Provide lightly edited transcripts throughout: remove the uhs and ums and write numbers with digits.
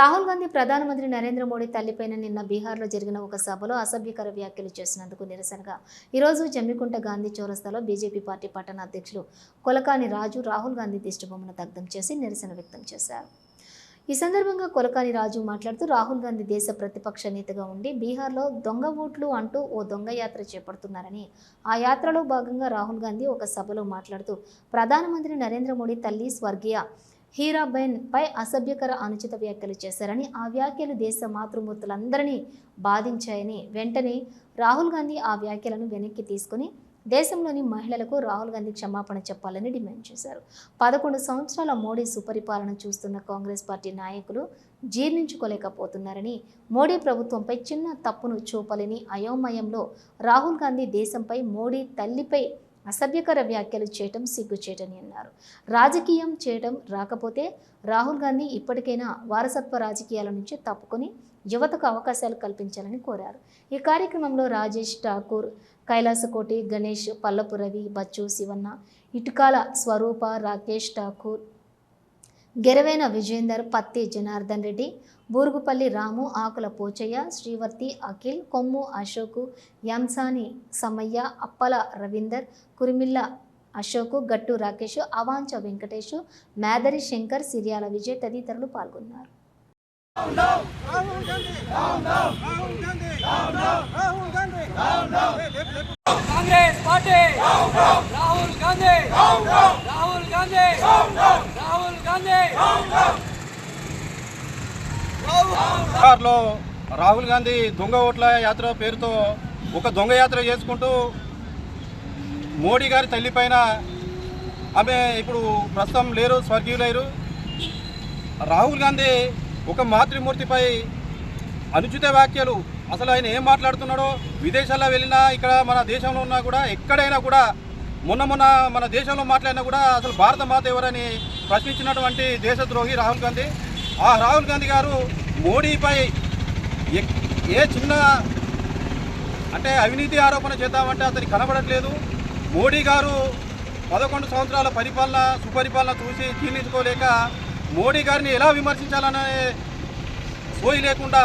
రాహుల్ గాంధీ ప్రధానమంత్రి నరేంద్ర మోడీ తల్లిపైన నిన్న బీహార్లో జరిగిన ఒక సభలో అసభ్యకర వ్యాఖ్యలు చేసినందుకు నిరసనగా ఈరోజు జమ్మికుంట గాంధీ చౌరస్తాలో బీజేపీ పార్టీ పట్టణ అధ్యక్షులు కొలకాని రాజు రాహుల్ గాంధీ దిష్టిబొమ్మను దగ్ధం చేసి నిరసన వ్యక్తం చేశారు. ఈ సందర్భంగా కొలకాని రాజు మాట్లాడుతూ రాహుల్ గాంధీ దేశ ప్రతిపక్ష నేతగా ఉండి బీహార్లో దొంగ ఓట్లు అంటూ ఓ దొంగ యాత్ర చేపడుతున్నారని, ఆ యాత్రలో భాగంగా రాహుల్ గాంధీ ఒక సభలో మాట్లాడుతూ ప్రధానమంత్రి నరేంద్ర మోడీ తల్లి స్వర్గీయ హీరాబెన్ పై అసభ్యకర అనుచిత వ్యాఖ్యలు చేశారని, ఆ వ్యాఖ్యలు దేశ మాతృమూర్తులందరినీ బాధించాయని, వెంటనే రాహుల్ గాంధీ ఆ వ్యాఖ్యలను వెనక్కి తీసుకుని దేశంలోని మహిళలకు రాహుల్ గాంధీ క్షమాపణ చెప్పాలని డిమాండ్ చేశారు. 11 సంవత్సరాల మోడీ సుపరిపాలన చూస్తున్న కాంగ్రెస్ పార్టీ నాయకులు జీర్ణించుకోలేకపోతున్నారని, మోడీ ప్రభుత్వంపై చిన్న తప్పును చూపలేని అయోమయంలో రాహుల్ గాంధీ దేశంపై, మోడీ తల్లిపై అసభ్యకర వ్యాఖ్యలు చేయటం సిగ్గుచేటని అన్నారు. రాజకీయం చేయడం రాకపోతే రాహుల్ గాంధీ ఇప్పటికైనా వారసత్వ రాజకీయాల నుంచి తప్పుకొని యువతకు అవకాశాలు కల్పించాలని కోరారు. ఈ కార్యక్రమంలో రాజేష్ ఠాకూర్, కైలాసకోటి గణేష్, పల్లపు రవి, బచ్చు శివన్న, ఇటుకాల స్వరూప, రాకేష్ ఠాకూర్, గెరవేన విజేందర్, పత్తి జనార్దన్ రెడ్డి, బూరుగుపల్లి రాము, ఆకుల పోచయ్య, శ్రీవర్తి అఖిల్, కొమ్ము అశోకు, యంసాని సమయ్య, అప్పల రవీందర్, కురిమిల్ల అశోకు, గట్టు రాకేష్, అవాంచ వెంకటేష్, మేదరి శంకర్, సిరియాల విజయ్ తదితరులు పాల్గొన్నారు. కాంగ్రెస్ పార్టీ రాహుల్ గాంధీ రాహుల్ గాంధీ రాహుల్ గాంధీ బీహార్లో రాహుల్ గాంధీ దొంగ ఓట్ల యాత్ర పేరుతో ఒక దొంగ యాత్ర చేసుకుంటూ మోడీ గారి తల్లిపైన, ఆమె ఇప్పుడు ప్రస్తుతం లేరు, స్వర్గీయులైరు, రాహుల్ గాంధీ ఒక మాతృమూర్తిపై అనుచిత వ్యాఖ్యలు, అసలు ఆయన ఏం మాట్లాడుతున్నాడో, విదేశాల్లో వెళ్ళినా ఇక్కడ మన దేశంలో ఉన్నా కూడా ఎక్కడైనా కూడా మొన్న మన దేశంలో మాట్లాడినా కూడా అసలు భారత మాత ఎవరని ప్రశ్నించినటువంటి దేశద్రోహి రాహుల్ గాంధీ. ఆ రాహుల్ గాంధీ గారు మోడీపై ఏ చిన్న అంటే అవినీతి ఆరోపణ చేద్దామంటే అతనికి కనబడట్లేదు. మోడీ గారు 11 సంవత్సరాల సుపరిపాలన చూసి జీర్ణించుకోలేక మోడీ గారిని ఎలా విమర్శించాలనే సోయి లేకుండా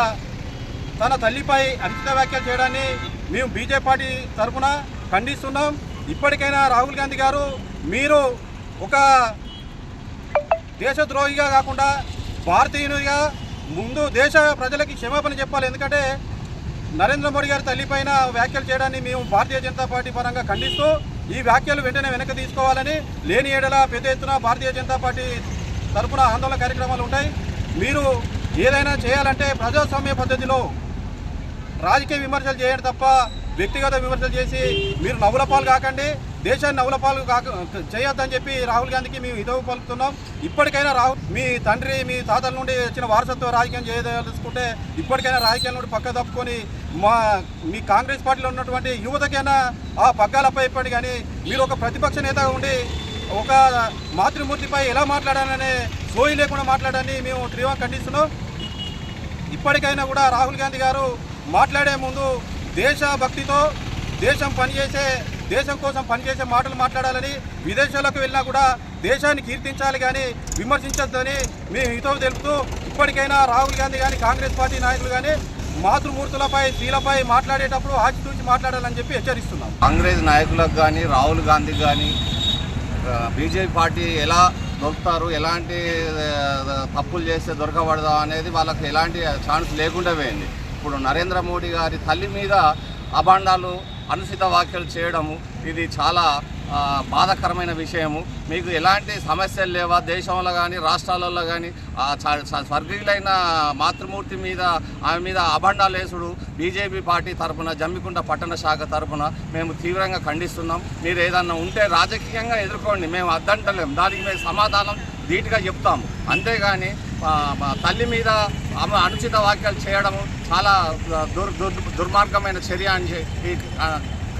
తన తల్లిపై అనుచిత వ్యాఖ్యలు చేయడాన్ని మేము బీజేపీ పార్టీ తరఫున ఖండిస్తున్నాం. ఇప్పటికైనా రాహుల్ గాంధీ గారు మీరు ఒక దేశద్రోహిగా కాకుండా భారతీయునిగా ముందు దేశ ప్రజలకి క్షమాపణ చెప్పాలి. ఎందుకంటే నరేంద్ర మోడీ గారి తల్లిపైన వ్యాఖ్యలు చేయడాన్ని మేము భారతీయ జనతా పార్టీ పరంగా ఖండిస్తూ ఈ వ్యాఖ్యలు వెంటనే వెనక్కి తీసుకోవాలని, లేని ఏడల పెద్ద ఎత్తున భారతీయ జనతా పార్టీ తరఫున ఆందోళన కార్యక్రమాలు ఉంటాయి. మీరు ఏదైనా చేయాలంటే ప్రజాస్వామ్య పద్ధతిలో రాజకీయ విమర్శలు చేయండి తప్ప వ్యక్తిగత విమర్శలు చేసి మీరు నవ్వుల పాలు కాకండి, దేశాన్ని నవ్వుల పాలు చేయొద్దని చెప్పి రాహుల్ గాంధీకి మేము హితవు పలుకుతున్నాం. ఇప్పటికైనా మీ తండ్రి మీ తాతల నుండి వచ్చిన వారసత్వ రాజకీయం చేయదలుచుకుంటే ఇప్పటికైనా రాజకీయాల నుండి పక్క తప్పుకొని మీ కాంగ్రెస్ పార్టీలో ఉన్నటువంటి యువతకైనా ఆ పగ్గాలపై ఇప్పటి కానీ మీరు ఒక ప్రతిపక్ష నేతగా ఉండి ఒక మాతృమూర్తిపై ఎలా మాట్లాడాలనే సోయి లేకుండా మాట్లాడాలని మేము తీవ్రంగా ఖండిస్తున్నాం. ఇప్పటికైనా కూడా రాహుల్ గాంధీ గారు మాట్లాడే ముందు దేశభక్తితో దేశం కోసం పనిచేసే మాటలు మాట్లాడాలని, విదేశాలకు వెళ్ళినా కూడా దేశాన్ని కీర్తించాలి కానీ విమర్శించొద్దని మేము హితవు తెలుపుతూ ఇప్పటికైనా రాహుల్ గాంధీ కానీ కాంగ్రెస్ పార్టీ నాయకులు కానీ మాతృమూర్తులపై, స్త్రీలపై మాట్లాడేటప్పుడు ఆచితూచి మాట్లాడాలని చెప్పి హెచ్చరిస్తున్నాం. కాంగ్రెస్ నాయకులకు కానీ రాహుల్ గాంధీ కానీ బీజేపీ పార్టీ ఎలా దొరుకుతారు, ఎలాంటి తప్పులు చేస్తే దొరకబడదా అనేది వాళ్ళకి ఎలాంటి ఛాన్స్ లేకుండా పోయింది. ఇప్పుడు నరేంద్ర మోడీ గారి తల్లి మీద అభాండాలు, అనుచిత వ్యాఖ్యలు చేయడము ఇది చాలా బాధాకరమైన విషయము. మీకు ఎలాంటి సమస్యలు లేవా దేశంలో కానీ రాష్ట్రాలలో కానీ? స్వర్గీయులైన మాతృమూర్తి మీద, ఆమె మీద అభాండాలు వేసుడు బీజేపీ పార్టీ తరఫున, జమ్మికుంట పట్టణ శాఖ తరఫున మేము తీవ్రంగా ఖండిస్తున్నాం. మీరు ఏదన్నా ఉంటే రాజకీయంగా ఎదుర్కోండి, మేము అద్దంటలేం, దానికి మేము సమాధానం ధీటుగా చెప్తాము. అంతేగాని తల్లి మీద అనుచిత వ్యాఖ్యలు చేయడము చాలా దుర్మార్గమైన చర్య అని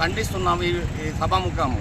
ఖండిస్తున్నాము ఈ సభాముఖము.